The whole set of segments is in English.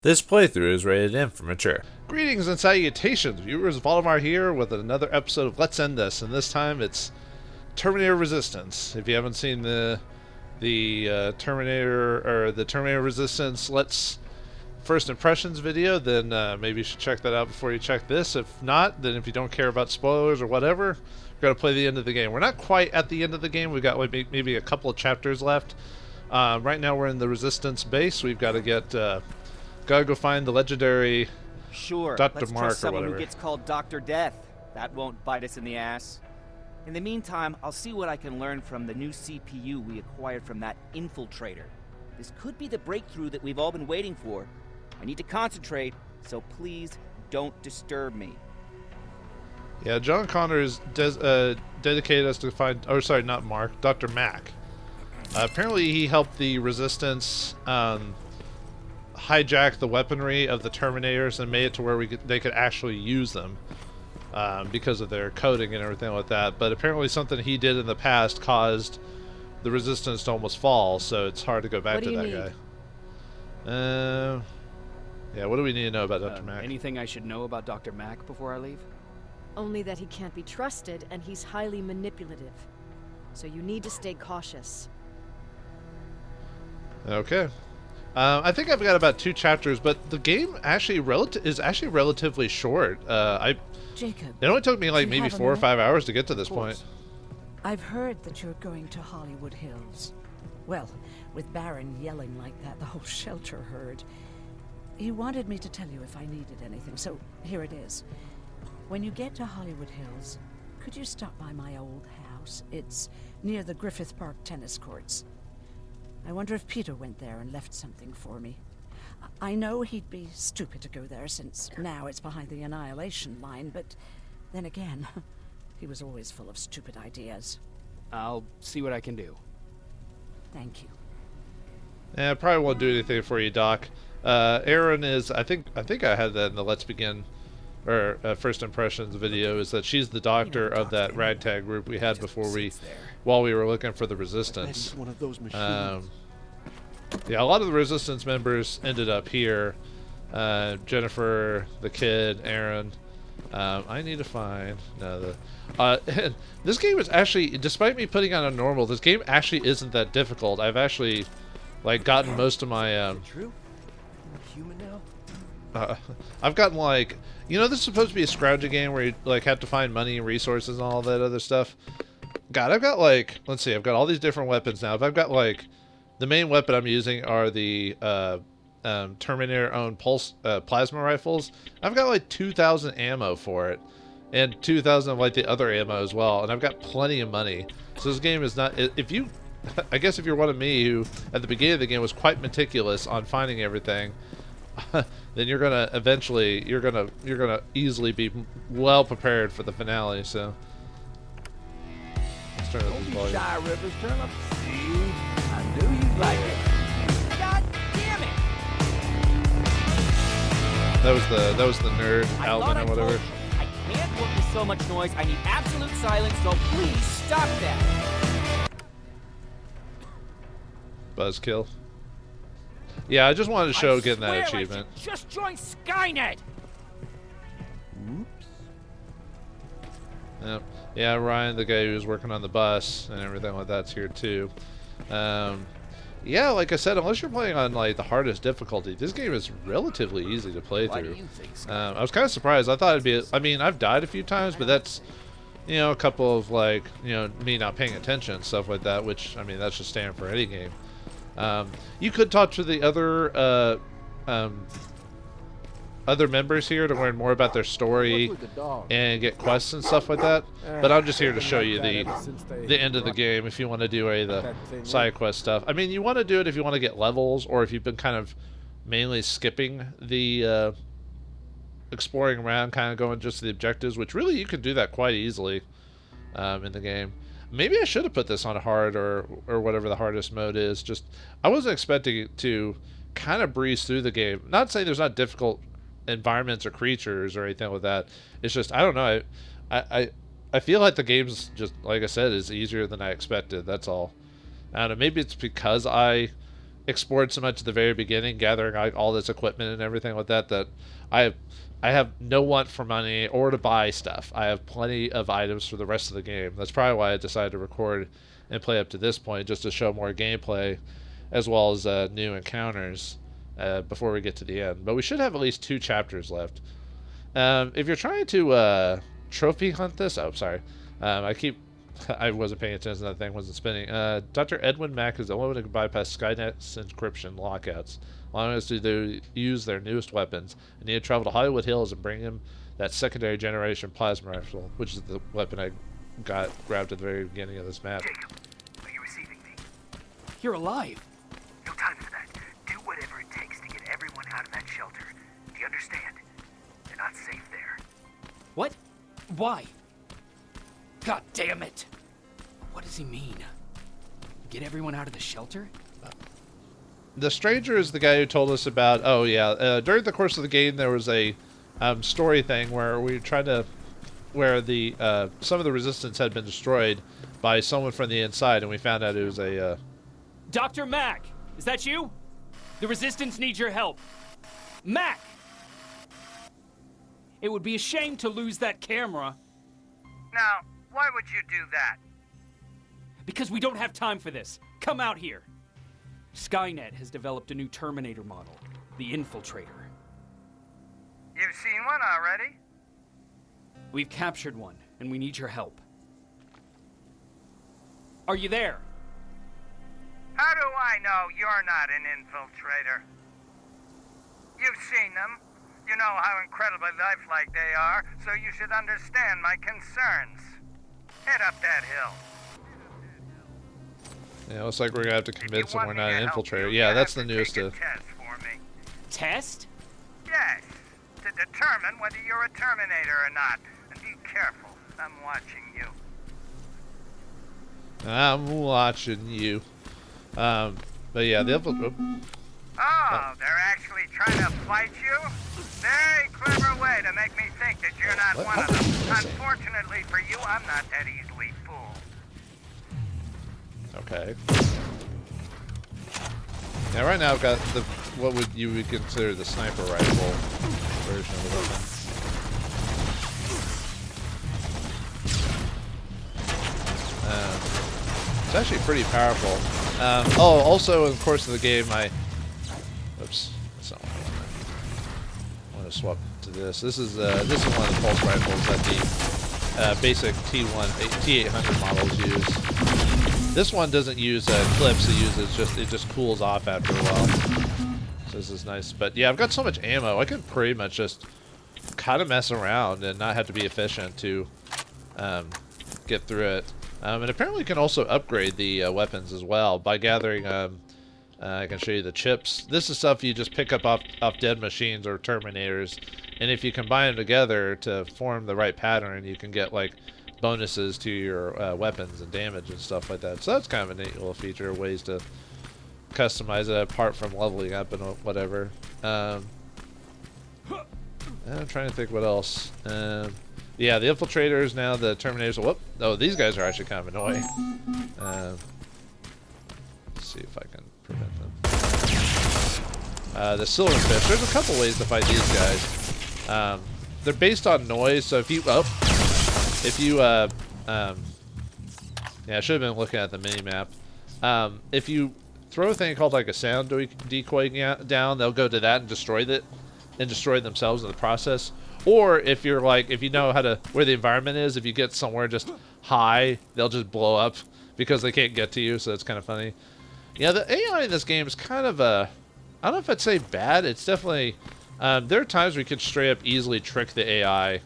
This playthrough is rated M for mature. Greetings and salutations, viewers. Vauldemare here with another episode of Let's End This, and this time it's Terminator Resistance. If you haven't seen the Terminator Resistance Let's First Impressions video, then maybe you should check that out before you check this. If not, then if you don't care about spoilers or whatever, you're gonna play the end of the game. We're not quite at the end of the game. We've got like maybe a couple of chapters left. Right now we're in the Resistance base. We've got to get. Gotta go find the legendary Sure, Dr. let's Mark trust or someone whatever. who gets called Dr. Death. That won't bite us in the ass. In the meantime, I'll see what I can learn from the new CPU we acquired from that infiltrator. This could be the breakthrough that we've all been waiting for. I need to concentrate, so please don't disturb me. Yeah, John Connor is dedicated us to find. Oh, sorry, not Mark. Dr. Mack. Apparently, he helped the Resistance hijack the weaponry of the Terminators and made it to where they could actually use them because of their coding and everything like that. But apparently, something he did in the past caused the Resistance to almost fall, so it's hard to go back to that guy. Yeah, what do we need to know about Dr. Mack? Anything I should know about Dr. Mack before I leave? Only that he can't be trusted and he's highly manipulative. So you need to stay cautious. Okay. I think I've got about 2 chapters, but the game actually is relatively short. Jacob, It only took me like do you maybe have a 4 or minute? 5 hours to get to this point. I've heard that you're going to Hollywood Hills. Well, with Baron yelling like that, the whole shelter heard. He wanted me to tell you if I needed anything, so here it is. When you get to Hollywood Hills, could you stop by my old house? It's near the Griffith Park tennis courts. I wonder if Peter went there and left something for me. I know he'd be stupid to go there since now it's behind the Annihilation line, but then again, he was always full of stupid ideas. I'll see what I can do. Thank you. Yeah, I probably won't do anything for you, Doc. Erin is, I think I had that in the Let's Begin, or First Impressions video, is that she's the doctor of that ragtag group we had before while we were looking for the Resistance. One of those machines. Yeah, a lot of the Resistance members ended up here. Jennifer, the kid, Aaron. I need to find this game is actually, despite me putting on a normal, this game actually isn't that difficult. I've actually like gotten most of my True? I'm a human now? I've gotten like, this is supposed to be a scrounging game where you like have to find money and resources and all that other stuff. God, I've got like, let's see, I've got all these different weapons now. If I've got like, the main weapon I'm using are the Terminator-owned plasma rifles. I've got like 2,000 ammo for it, and 2,000 of like the other ammo as well. And I've got plenty of money. So this game is not. If you, I guess if you're one of me who at the beginning of the game was quite meticulous on finding everything, then you're gonna eventually you're gonna easily be well prepared for the finale. So let's turn up this volume. Shy Rivers, turn up the speed. I knew you'd like it. God damn it! That was the nerd I Alvin thought or I whatever. told you, I can't work with so much noise. I need absolute silence, so please stop that. Buzzkill. Yeah, I just wanted to show I getting that swear I achievement. should just join Skynet. Oops. Yep. Yeah, Ryan, the guy who was working on the bus and everything like that's here too. Yeah, like I said, unless you're playing on like the hardest difficulty, this game is relatively easy to play Why through. do you think so? I was kind of surprised. I thought it'd be. I mean, I've died a few times, but that's a couple of like me not paying attention and stuff like that. Which I mean, that's just standard for any game. You could talk to the other members here to learn more about their story and get quests and stuff like that. But I'm just here to show you the end of the game if you want to do any of the side quest stuff. I mean, you want to do it if you want to get levels, or if you've been kind of mainly skipping the exploring around, kind of going just to the objectives, which really you can do that quite easily in the game. Maybe I should have put this on hard or whatever the hardest mode is. Just I wasn't expecting it to kind of breeze through the game. Not saying there's not difficult environments or creatures or anything like that. It's just I don't know. I feel like the game's just, like I said, is easier than I expected. That's all. I don't know. Maybe it's because I explored so much at the very beginning, gathering like all this equipment and everything like that, that I have no want for money or to buy stuff. I have plenty of items for the rest of the game. That's probably why I decided to record and play up to this point, just to show more gameplay as well as new encounters before we get to the end. But we should have at least 2 chapters left. If you're trying to trophy hunt this, oh, sorry. I wasn't paying attention, that thing wasn't spinning. Dr. Edwin Mack is the only one who can bypass Skynet's encryption lockouts, allowing us to use their newest weapons. I need to travel to Hollywood Hills and bring him that secondary generation plasma rifle, which is the weapon I grabbed at the very beginning of this map. Jacob, are you receiving me? You're alive. No time for that. Do whatever it takes to get everyone out of that shelter. Do you understand? They're not safe there. What? Why? God damn it! What does he mean? Get everyone out of the shelter? The stranger is the guy who told us about, oh yeah, during the course of the game there was a story thing where we tried to, where the some of the resistance had been destroyed by someone from the inside, and we found out it was a Dr. Mack, is that you? The Resistance needs your help. Mack! It would be a shame to lose that camera. Now, why would you do that? Because we don't have time for this. Come out here. Skynet has developed a new Terminator model, the Infiltrator. You've seen one already? We've captured one, and we need your help. Are you there? How do I know you're not an infiltrator? You've seen them. You know how incredibly lifelike they are, so you should understand my concerns. Head up that hill. Yeah, looks like we're gonna have to convince him we're not an infiltrator. Yeah, that's the newest. Test for me. Test? Yes, to determine whether you're a Terminator or not. And be careful, I'm watching you. I'm watching you. But yeah, the Oh, they're actually trying to fight you? Very clever way to make me think that you're not one of them. Unfortunately for you, I'm not that easily fooled. Okay. Now right now I've got the what would you would consider the sniper rifle version of the weapon. It's actually pretty powerful. Oh, also in the course of the game, oops, that's not what I want to swap to this. This is one of the pulse rifles that the basic T800 models use. This one doesn't use clips. It just cools off after a while. So this is nice. But yeah, I've got so much ammo. I can pretty much just kind of mess around and not have to be efficient to get through it. And apparently you can also upgrade the weapons as well by gathering, I can show you the chips. This is stuff you just pick up off dead machines or Terminators, and if you combine them together to form the right pattern, you can get like bonuses to your weapons and damage and stuff like that. So that's kind of a neat little feature, ways to customize it apart from leveling up and whatever. I'm trying to think what else. Yeah, the Infiltrators, now the Terminators. Whoop! Oh, these guys are actually kind of annoying. Let's see if I can prevent them. The Silverfish. There's a couple ways to fight these guys. They're based on noise, so if you yeah, I should have been looking at the mini map. If you throw a thing called like a sound decoy down, they'll go to that and destroy themselves in the process. Or if you're like, if you know where the environment is, if you get somewhere just high, they'll just blow up because they can't get to you. So it's kind of funny. Yeah, the AI in this game is kind of I don't know if I'd say bad. It's definitely there are times where you could straight up easily trick the AI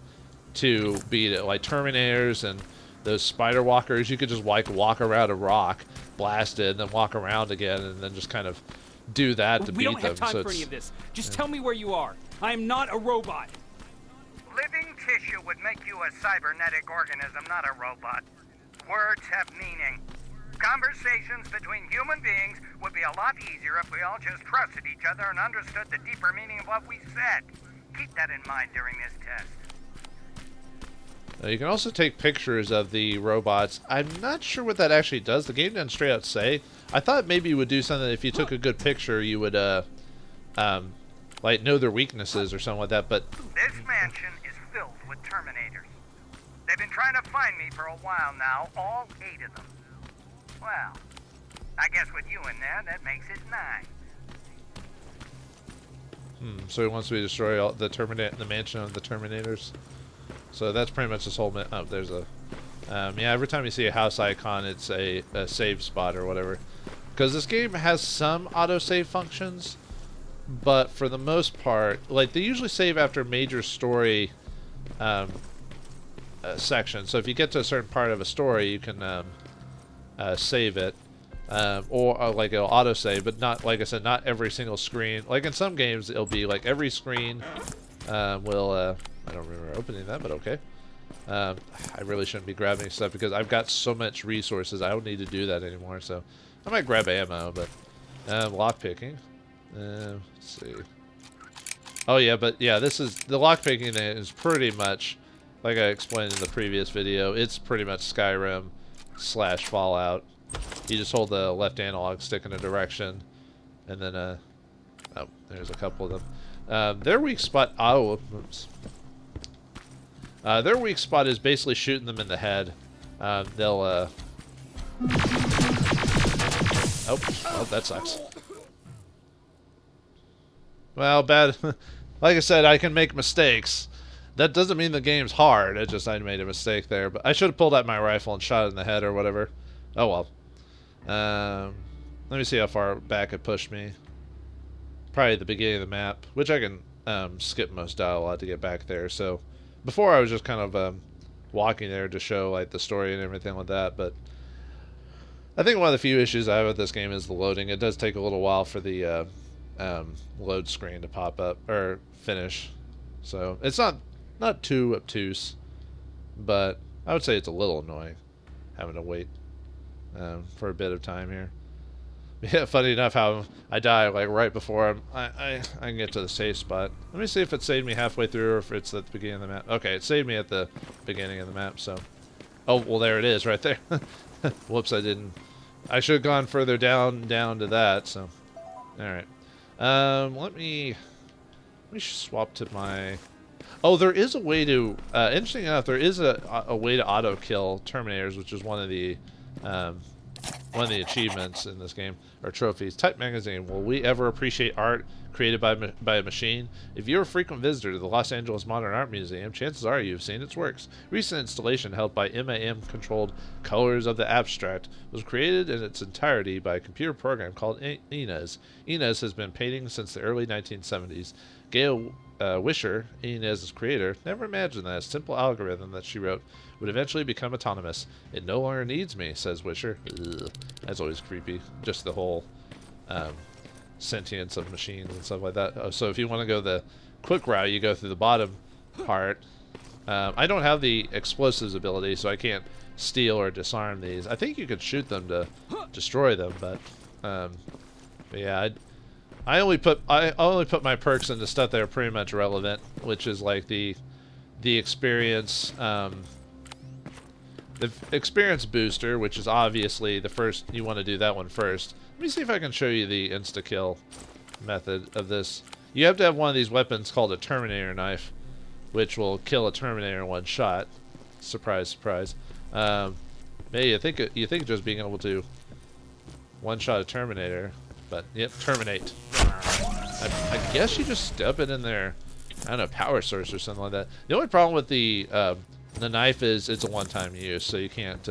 to beat it, like Terminators and those spider walkers. You could just like walk around a rock, blast it, and then walk around again, and then just kind of do that to beat them. We don't have time for any of this. Just tell me where you are. I am not a robot. Living tissue would make you a cybernetic organism, not a robot. Words have meaning. Conversations between human beings would be a lot easier if we all just trusted each other and understood the deeper meaning of what we said. Keep that in mind during this test. You can also take pictures of the robots. I'm not sure what that actually does. The game doesn't straight out say. I thought maybe it would do something if you took a good picture, you would, like, know their weaknesses or something like that, but... This mansion is filled with Terminators. They've been trying to find me for a while now, all 8 of them. Well, I guess with you in there, that makes it 9. So he wants me to destroy all the mansion of the Terminators. So that's pretty much this whole... Oh, there's a... yeah, every time you see a house icon, it's a save spot or whatever. Because this game has some autosave functions, but for the most part, like, they usually save after major story section. So if you get to a certain part of a story, you can save it. Or like it'll autosave, but not, like I said, not every single screen. Like in some games, it'll be like every screen will... I don't remember opening that, but okay. I really shouldn't be grabbing stuff because I've got so much resources. I don't need to do that anymore, so I might grab ammo, but lockpicking. Let's see. Oh yeah, but yeah, this is the lockpicking is pretty much like I explained in the previous video. It's pretty much Skyrim / Fallout. You just hold the left analog stick in a direction, and then oh, there's a couple of them. Their weak spot. Oh, oops. Their weak spot is basically shooting them in the head. They'll, oh, well, that sucks. Well, bad. Like I said, I can make mistakes. That doesn't mean the game's hard. It just I made a mistake there. But I should have pulled out my rifle and shot it in the head or whatever. Oh, well. Let me see how far back it pushed me. Probably the beginning of the map, which I can skip most dialogue to get back there, so... Before I was just kind of walking there to show like the story and everything like that, but I think one of the few issues I have with this game is the loading. It does take a little while for the load screen to pop up or finish, so it's not too obtuse, but I would say it's a little annoying having to wait for a bit of time here. Yeah, funny enough how I die like right before I can get to the save spot. Let me see if it saved me halfway through or if it's at the beginning of the map. Okay, it saved me at the beginning of the map, so... Oh, well there it is right there. Whoops, I didn't... I should have gone further down to that, so... Alright. Let me swap to my... Oh, there is a way to... interesting enough, there is a way to auto-kill Terminators, which is one of the achievements in this game, or trophies. Type magazine. Will we ever appreciate art created by a machine? If you're a frequent visitor to the Los Angeles Modern Art Museum, chances are you've seen its works. Recent installation held by MAM-controlled Colors of the Abstract was created in its entirety by a computer program called Inez. Inez has been painting since the early 1970s. Gail Wisher, Inez's creator, never imagined that a simple algorithm that she wrote would eventually become autonomous. It no longer needs me, says Wisher. Ugh, that's always creepy. Just the whole sentience of machines and stuff like that. Oh, so if you want to go the quick route, you go through the bottom part. I don't have the explosives ability, so I can't steal or disarm these. I think you could shoot them to destroy them, but yeah, I only put my perks into stuff that are pretty much relevant, which is like the experience booster, which is obviously the first. You want to do that one first. Let me see if I can show you the insta-kill method of this. You have to have one of these weapons called a Terminator knife, which will kill a Terminator in one shot. Surprise, surprise. Maybe you think just being able to one-shot a Terminator, but yep, terminate. I guess you just step it in there. I don't know, power source or something like that. The only problem with the knife is it's a one-time use, so you can't.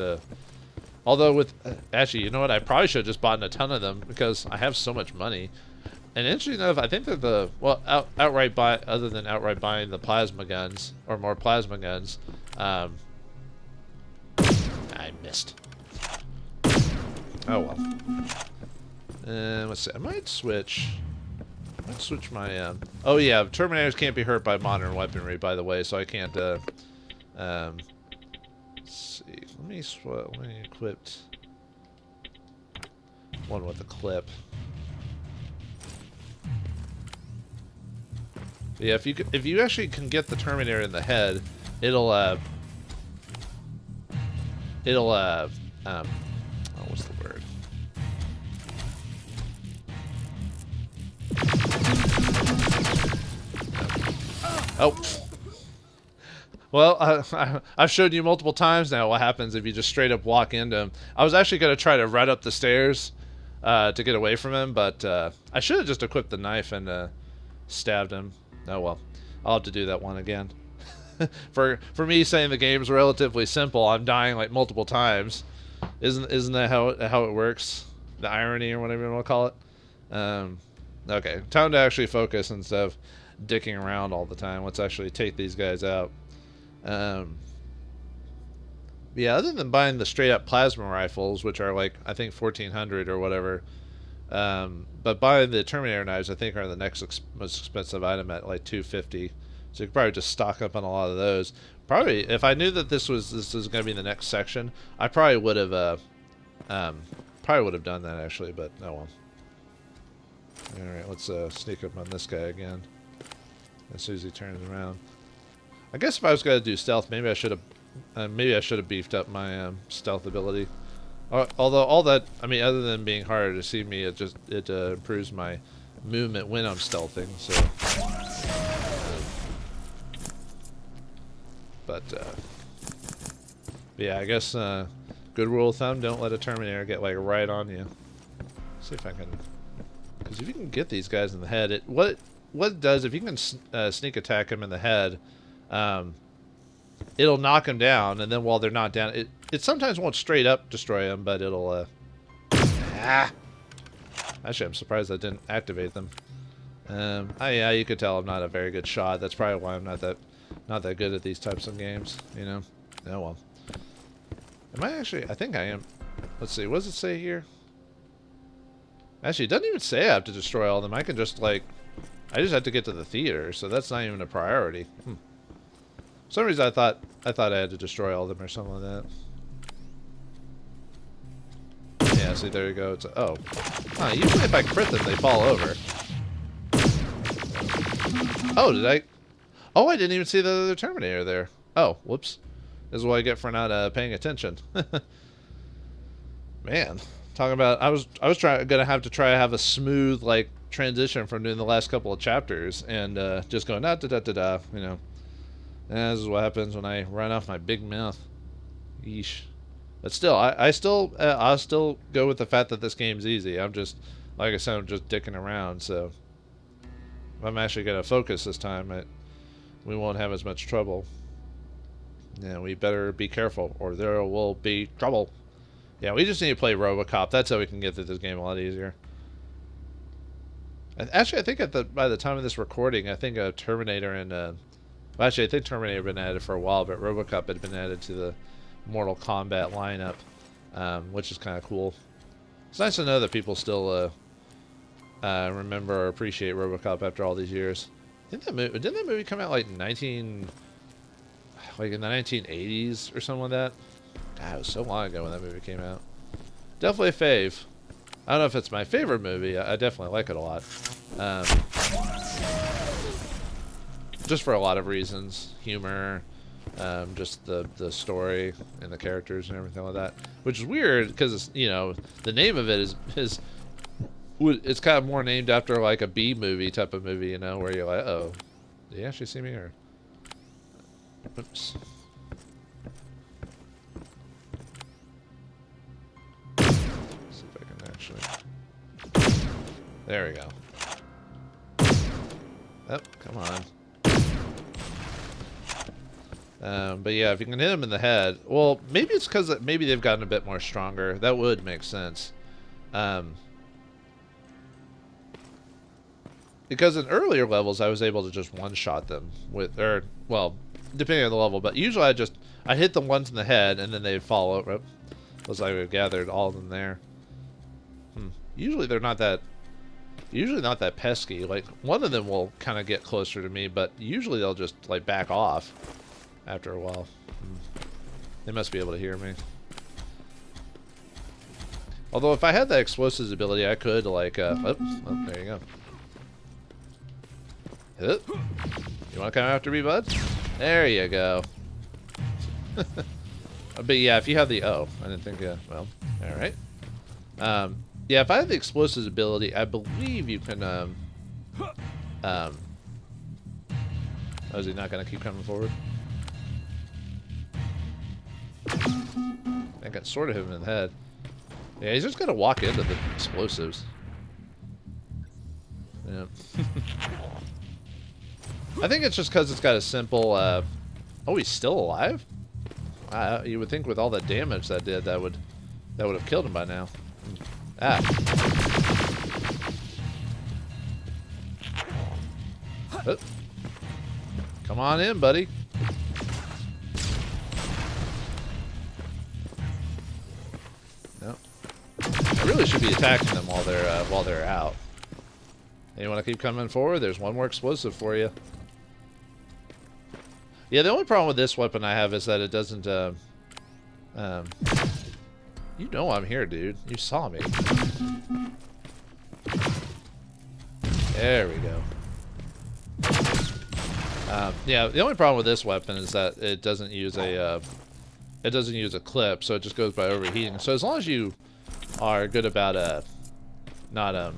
Although with actually, you know what? I probably should have just bought a ton of them because I have so much money. And interesting enough, I think that outright buy, other than outright buying the plasma guns or more plasma guns, I missed. Oh well. Let's see. I might switch. Let's switch my. Oh yeah, Terminators can't be hurt by modern weaponry, by the way, so I can't. Let's see. Let me equip one with a clip. But yeah, if you actually can get the Terminator in the head, it'll it'll oh, what's the word? Oh. Well, I've showed you multiple times now what happens if you just straight up walk into him. I was actually going to try to run up the stairs to get away from him, but I should have just equipped the knife and stabbed him. Oh well, I'll have to do that one again. For me saying the game's relatively simple, I'm dying like multiple times. Isn't that how it works? The irony or whatever you want to call it. Okay, time to actually focus instead of dicking around all the time. Let's actually take these guys out. Yeah, other than buying the straight up plasma rifles, which are like I think 1400 or whatever, but buying the Terminator knives I think are the next most expensive item at like 250. So you could probably just stock up on a lot of those. Probably if I knew that this was going to be the next section, I probably would have done that actually. But oh well. All right, let's sneak up on this guy again as soon as he turns around. I guess if I was going to do stealth, maybe I should have beefed up my stealth ability. Although all that, I mean, other than being harder to see me, it improves my movement when I'm stealthing. So, but yeah, I guess good rule of thumb: don't let a Terminator get like right on you. Let's see if I can, because if you can get these guys in the head, what it does if you can sneak attack them in the head. It'll knock them down, and then while they're not down, it sometimes won't straight up destroy them, but it'll actually I'm surprised I didn't activate them. Yeah, you could tell I'm not a very good shot. That's probably why I'm not that good at these types of games, you know. Oh well. Am I actually? I think I am. Let's see, what does it say here? Actually, it doesn't even say I have to destroy all of them. I can just like I just have to get to the theater, so that's not even a priority. For some reason I thought I had to destroy all of them or something like that. Yeah, see, there you go. It's usually if I crit them, they fall over. Oh, did I? Oh, I didn't even see the other Terminator there. Oh, whoops. This is what I get for not paying attention. Man, talking about I was gonna have to try to have a smooth like transition from doing the last couple of chapters and just going da da da da da, you know. And this is what happens when I run off my big mouth. Yeesh. But still, I'll still go with the fact that this game's easy. I'm just, like I said, I'm just dicking around. So if I'm actually gonna focus this time, we won't have as much trouble. Yeah, we better be careful, or there will be trouble. Yeah, we just need to play RoboCop. That's how we can get through this game a lot easier. Actually, I think by the time of this recording, I think Terminator and well, actually, I think Terminator had been added for a while, but RoboCop had been added to the Mortal Kombat lineup, which is kind of cool. It's nice to know that people still remember or appreciate RoboCop after all these years. I think didn't that movie come out like in the 1980s or something like that? God, it was so long ago when that movie came out. Definitely a fave. I don't know if it's my favorite movie. I definitely like it a lot. Just for a lot of reasons. Humor, just the story and the characters and everything like that. Which is weird because, you know, the name of it is it's kind of more named after like a B movie type of movie, you know, where you're like, oh, did you actually see me or? Oops. See if I can actually. There we go. Oh, come on. But yeah, if you can hit them in the head, well, maybe it's because maybe they've gotten a bit more stronger. That would make sense. Because in earlier levels, I was able to just one-shot them with, or well, depending on the level. But usually, I hit the ones in the head, and then they'd fall over. Looks like we've gathered all of them there. Usually they're not that. Usually not that pesky. Like one of them will kind of get closer to me, but usually they'll just like back off after a while. They must be able to hear me. Although if I had that explosives ability, I could like oh, there you go. You want to come after me, bud? There you go. But yeah, if you have the I didn't think. Well, all right. Yeah, if I have the explosives ability, I believe you can. Oh, is he not gonna keep coming forward? I can sort of hit him in the head. Yeah, he's just gonna walk into the explosives. Yeah. I think it's just because it's got a simple. Oh, he's still alive? You would think with all the damage that did, that would have killed him by now. Ah. Oh. Come on in, buddy. No. I really should be attacking them while they're out. You want to keep coming forward? There's one more explosive for you. Yeah, the only problem with this weapon I have is that it doesn't, you know I'm here, dude. You saw me. There we go. Yeah, the only problem with this weapon is that it doesn't use a clip, so it just goes by overheating. So as long as you are good about, not,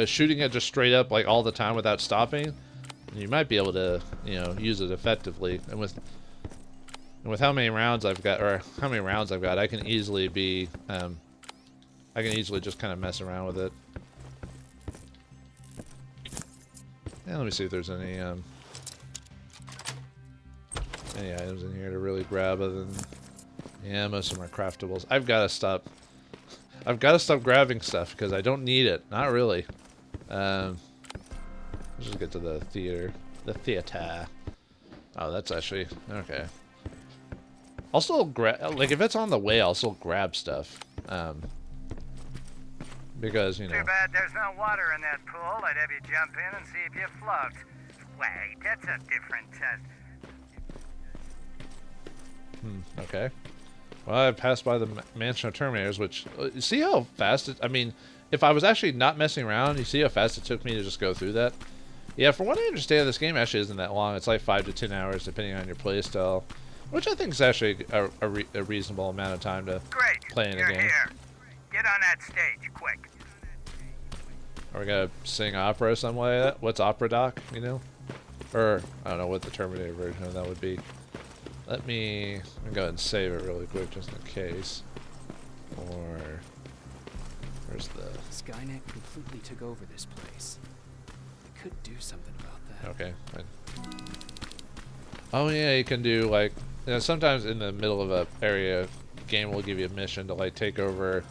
shooting it just straight up, like, all the time without stopping, you might be able to, you know, use it effectively. And with how many rounds I've got, I can easily be, I can easily just kind of mess around with it. Yeah, let me see if there's any items in here to really grab other than, yeah, most of them are craftables. I've got to stop grabbing stuff because I don't need it. Not really. Let's just get to the theater. The theater. Oh, that's actually okay. I'll still grab, like, if it's on the way, I'll still grab stuff. Because, you know. Too bad there's no water in that pool. I'd have you jump in and see if you float. Wait, that's a different test. Okay. Well, I passed by the Mansion of Terminators, which, see how fast it, I mean, if I was actually not messing around, you see how fast it took me to just go through that? Yeah, from what I understand, this game actually isn't that long. It's like 5 to 10 hours, depending on your playstyle, which I think is actually a reasonable amount of time to play in a game. Here. Get on that stage, quick. Are we gonna sing opera or something like that? What's opera doc, you know? Or, I don't know what the Terminator version of that would be. Let me go ahead and save it really quick, just in case. Or, where's the... Skynet completely took over this place. I could do something about that. Okay. Fine. Oh yeah, you can do, like, you know, sometimes in the middle of a area, game will give you a mission to, like, take over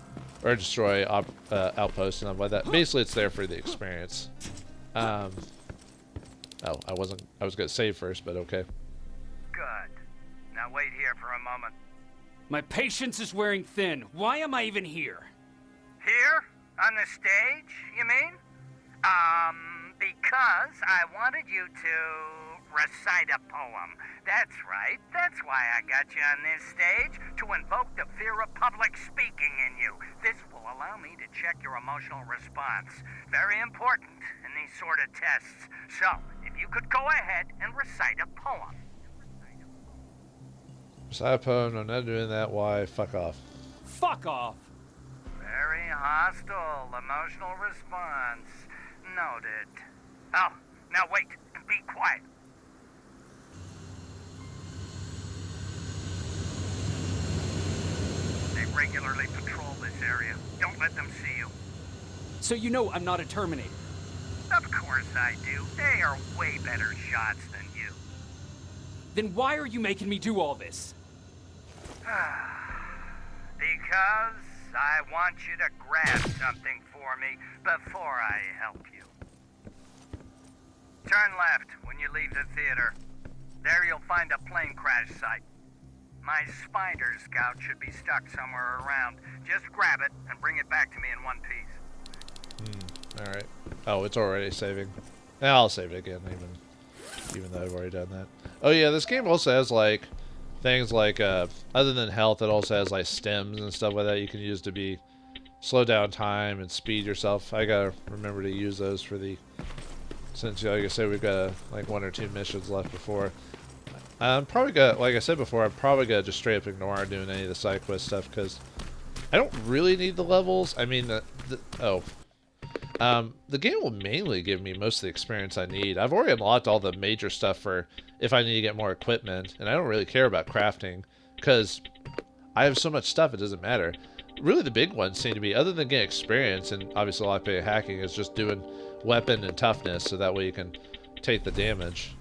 or destroy outposts and stuff like that. Basically, it's there for the experience. Oh, I was gonna save first, but okay. Good. Now wait here for a moment. My patience is wearing thin. Why am I even here? Here? On the stage, you mean? Because I wanted you to recite a poem. That's right. That's why I got you on this stage, to invoke the fear of public speaking in you. This will allow me to check your emotional response. Very important in these sort of tests. So, if you could go ahead and recite a poem. Recite a poem, I'm not doing that, why? Fuck off. Fuck off! Very hostile emotional response. Noted. Oh, now wait and be quiet. They regularly patrol this area. Don't let them see you. So you know I'm not a Terminator? Of course I do. They are way better shots than you. Then why are you making me do all this? Because I want you to grab something for me before I help you. Turn left when you leave the theater. There you'll find a plane crash site. My spider scout should be stuck somewhere around. Just grab it and bring it back to me in one piece. Alright. Oh, it's already saving. Yeah, I'll save it again, even though I've already done that. Oh yeah, this game also has, like, things like, other than health, it also has, like, stems and stuff like that you can use to slow down time and speed yourself. I gotta remember to use those for since, like I said, we've got, like, 1 or 2 missions left before. I'm probably gonna, like I said before, I'm probably gonna just straight up ignore doing any of the side quest stuff because I don't really need the levels. I mean, the game will mainly give me most of the experience I need. I've already unlocked all the major stuff for if I need to get more equipment, and I don't really care about crafting because I have so much stuff it doesn't matter. Really, the big ones seem to be, other than getting experience and obviously a lot of hacking, is just doing weapon and toughness so that way you can take the damage.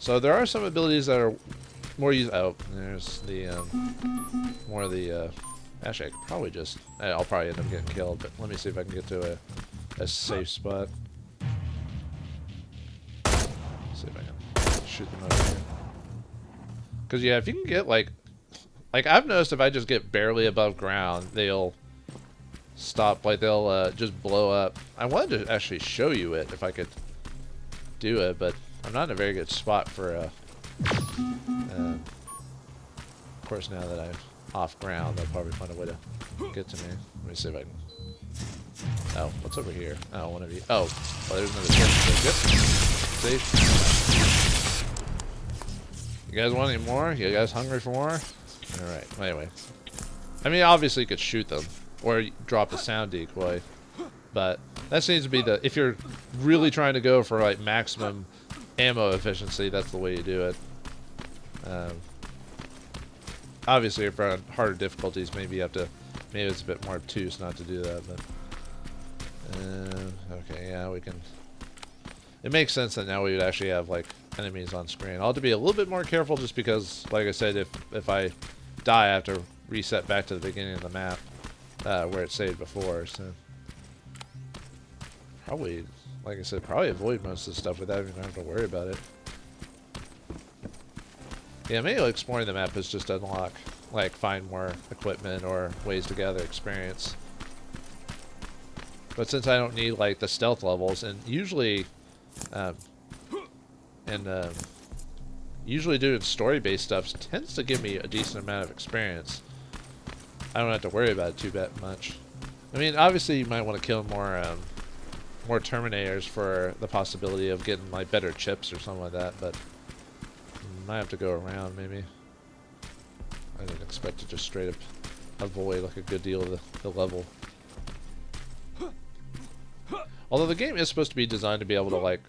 So there are some abilities that are more use. Oh, there's the more of the. Actually, I could probably just. I'll probably end up getting killed, but let me see if I can get to a safe spot. See if I can shoot them over here. Because yeah, if you can get like I've noticed if I just get barely above ground, they'll stop. Like they'll just blow up. I wanted to actually show you it if I could do it, but I'm not in a very good spot for of course, now that I'm off ground, they'll probably find a way to get to me. Let me see if I can. Oh, what's over here? Oh, one of you. Oh, well, there's another chest. Yep. Safe. You guys want any more? You guys hungry for more? Alright, anyway. I mean, obviously you could shoot them, or drop a sound decoy, but that seems to be the, if you're really trying to go for like maximum ammo efficiency, that's the way you do it. Obviously, if you're on harder difficulties, maybe you have to, maybe it's a bit more obtuse not to do that, but okay, yeah, we can. It makes sense that now we would actually have like enemies on screen. I'll have to be a little bit more careful just because, like I said, if I die, I have to reset back to the beginning of the map where it saved before. So probably, like I said, probably avoid most of the stuff without even having to worry about it. Yeah, maybe exploring the map is just unlock, like find more equipment or ways to gather experience. But since I don't need like the stealth levels, and usually, usually doing story-based stuff tends to give me a decent amount of experience. I don't have to worry about it too much. I mean, obviously you might want to kill more, more Terminators for the possibility of getting like better chips or something like that, but might have to go around maybe. I didn't expect to just straight up avoid like a good deal of the level. Although the game is supposed to be designed to be able to like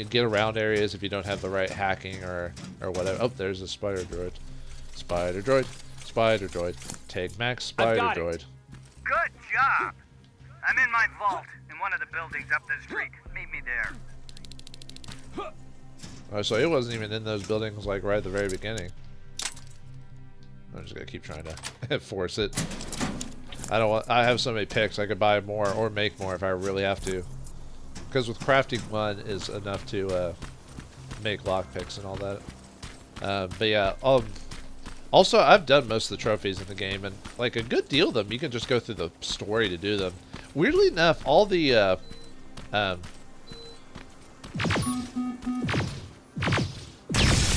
get around areas if you don't have the right hacking or whatever. Oh, there's a spider droid. Spider droid. Spider droid. Take Max, spider droid. Good job. I'm in my vault in one of the buildings up the street. Meet me there. Oh, so it wasn't even in those buildings like right at the very beginning. I'm just gonna keep trying to force it. I don't want. I have so many picks. I could buy more or make more if I really have to. Because with crafting, one is enough to make lockpicks and all that. But yeah. Also, I've done most of the trophies in the game, and like a good deal of them, you can just go through the story to do them. Weirdly enough, all the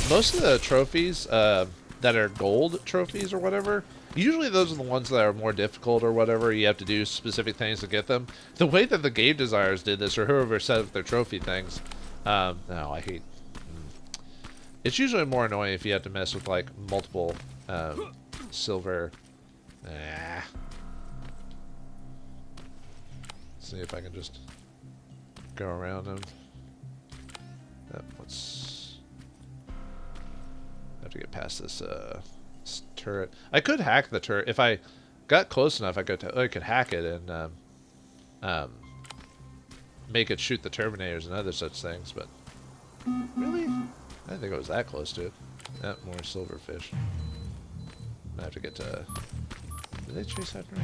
most of the trophies that are gold trophies or whatever, usually those are the ones that are more difficult or whatever. You have to do specific things to get them. The way that the game designers did this, or whoever set up their trophy things, no, I hate. It's usually more annoying if you have to mess with like multiple silver. See if I can just go around them. Let's have to get past this turret. I could hack the turret if I got close enough. I could hack it and make it shoot the Terminators and other such things. But really, I didn't think it was that close to it. More silverfish. I have to get to. Did they chase after me?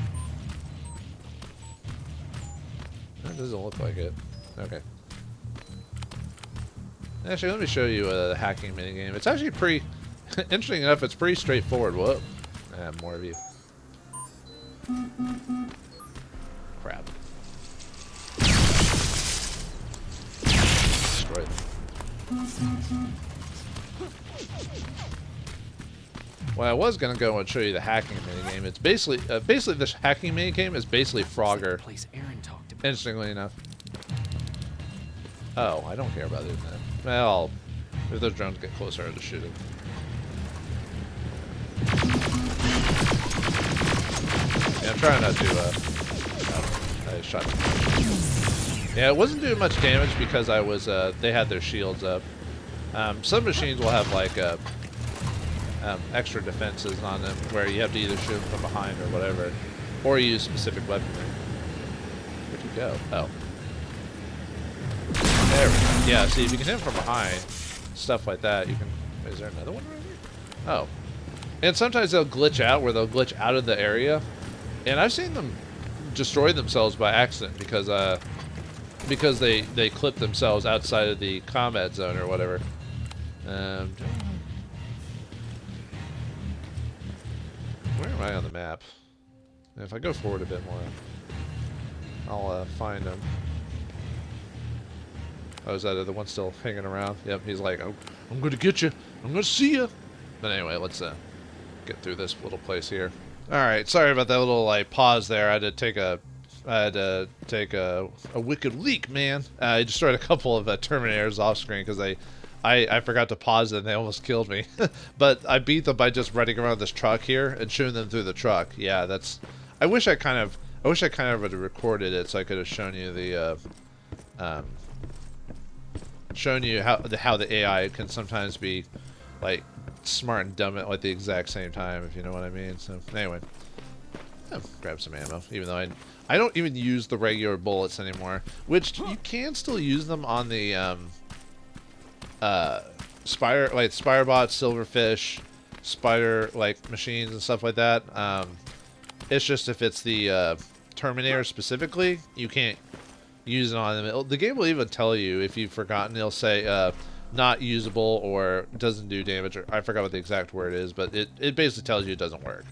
That doesn't look like it. Okay. Actually, let me show you the hacking minigame. It's actually pretty interesting enough. It's pretty straightforward. Whoa. I have more of you. Crap. Destroy them. Well, I was gonna go and show you the hacking minigame. It's basically this hacking minigame is basically Frogger. Interestingly enough. Oh, I don't care about doing that. Well, If those drones get closer, I'll just shoot it. Yeah, I'm trying not to, I shot them. Yeah, it wasn't doing much damage because I was, they had their shields up. Some machines will have, like, extra defenses on them where you have to either shoot them from behind or whatever, or use specific weaponry. Where'd you go? Oh. There we go. Yeah, see, if you can hit them from behind, stuff like that, you can... Is there another one right here? Oh. And sometimes they'll glitch out, where they'll glitch out of the area. And I've seen them destroy themselves by accident because they clip themselves outside of the combat zone or whatever. Where am I on the map? If I go forward a bit more, I'll find him. Oh, is that the one still hanging around? Yep, he's like, oh, I'm gonna get you. I'm gonna see you. But anyway, let's get through this little place here. All right, sorry about that little like pause there. I had to take a wicked leak, man. I destroyed a couple of Terminators off screen because I forgot to pause it and they almost killed me. But I beat them by just running around this truck here and shooting them through the truck. Yeah, that's. I wish I kind of had recorded it so I could have shown you the how the AI can sometimes be like smart and dumb at like the exact same time, if you know what I mean. So anyway, grab some ammo, even though I don't even use the regular bullets anymore, which you can still use them on the Spirebots, Silverfish, Spider like machines and stuff like that. It's just if it's the Terminator specifically, you can't use it on them. The game will even tell you if you've forgotten. It'll say not usable or doesn't do damage, or I forgot what the exact word is, but it basically tells you it doesn't work.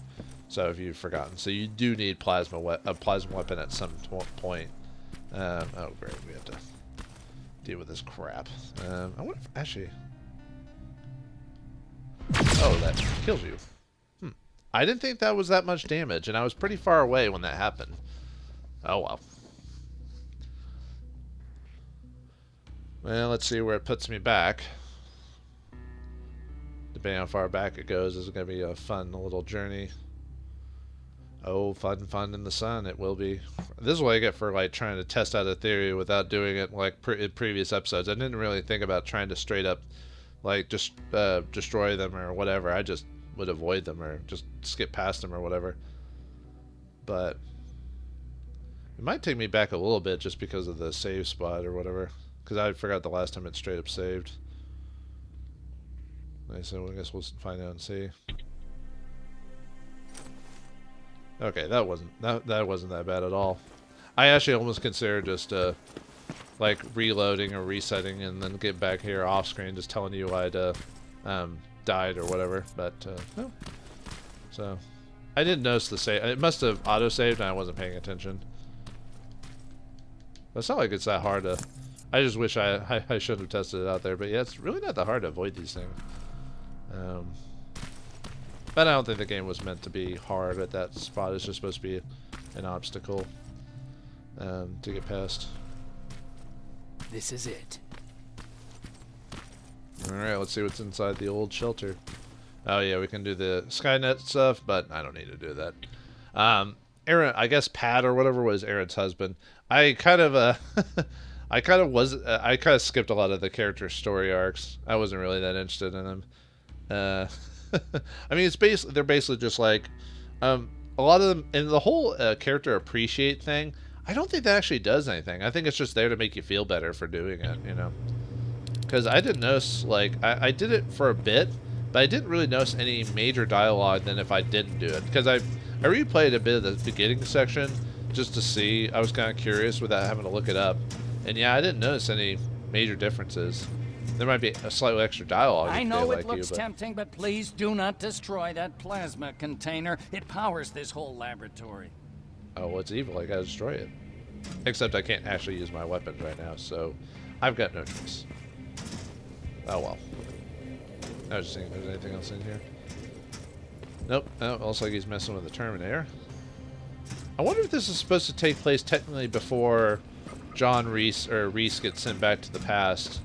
So if you've forgotten, so you do need a plasma weapon at some point. Oh great, we have to deal with this crap. I wonder if actually. Oh, that kills you. I didn't think that was that much damage, and I was pretty far away when that happened. Oh well. Well, let's see where it puts me back. Depending on how far back it goes, is going to be a fun little journey. Oh, fun in the sun, it will be. This is what I get for like trying to test out a theory without doing it like in previous episodes. I didn't really think about trying to straight up like just destroy them or whatever. I just would avoid them or just skip past them or whatever. But it might take me back a little bit just because of the save spot or whatever. Because I forgot the last time it straight up saved. So I guess we'll find out and see. Okay, that wasn't that bad at all. I actually almost considered just like reloading or resetting and then get back here off screen, just telling you I'd died or whatever. But no. So I didn't notice the save. It must have auto saved and I wasn't paying attention. But it's not like it's that hard to. I just wish I should have tested it out there, but yeah, it's really not that hard to avoid these things. But I don't think the game was meant to be hard at that spot. It's just supposed to be an obstacle to get past. This is it. Alright, let's see what's inside the old shelter. Oh yeah, we can do the Skynet stuff, but I don't need to do that. Aaron, I guess Pat or whatever was Aaron's husband. I kind of skipped a lot of the character story arcs. I wasn't really that interested in them. I mean, they're basically just like a lot of them, and the whole character appreciate thing. I don't think that actually does anything. I think it's just there to make you feel better for doing it, you know. Because I didn't notice, like, I did it for a bit, but I didn't really notice any major dialogue than if I didn't do it. Because I replayed a bit of the beginning section just to see. I was kind of curious without having to look it up. And yeah, I didn't notice any major differences. There might be a slightly extra dialogue. I know it looks tempting, but please do not destroy that plasma container. It powers this whole laboratory. Oh, well, it's evil. I gotta destroy it. Except I can't actually use my weapons right now, so I've got no choice. Oh well. I was just thinking if there's anything else in here. Nope. Oh, looks like he's messing with the Terminator. I wonder if this is supposed to take place technically before John Reese or Reese gets sent back to the past.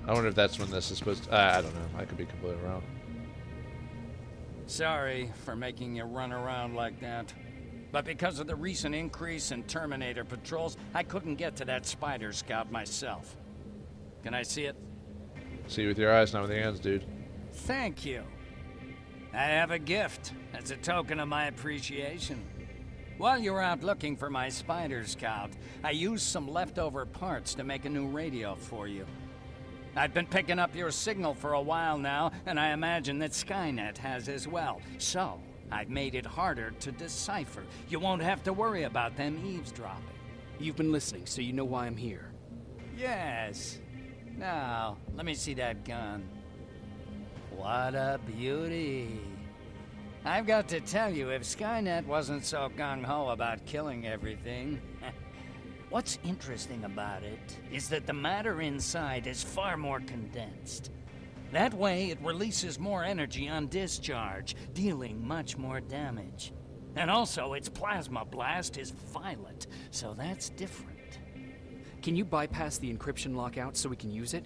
I wonder if that's when this is supposed to... I don't know. I could be completely wrong. Sorry for making you run around like that. But because of the recent increase in Terminator patrols, I couldn't get to that spider scout myself. Can I see it? See with your eyes, not with your hands, dude. Thank you. I have a gift as a token of my appreciation. While you were out looking for my spider scout, I used some leftover parts to make a new radio for you. I've been picking up your signal for a while now, and I imagine that Skynet has as well. So, I've made it harder to decipher. You won't have to worry about them eavesdropping. You've been listening, so you know why I'm here. Yes. Now, let me see that gun. What a beauty. I've got to tell you, if Skynet wasn't so gung-ho about killing everything... What's interesting about it is that the matter inside is far more condensed. That way, it releases more energy on discharge, dealing much more damage. And also, its plasma blast is violent, so that's different. Can you bypass the encryption lockout so we can use it?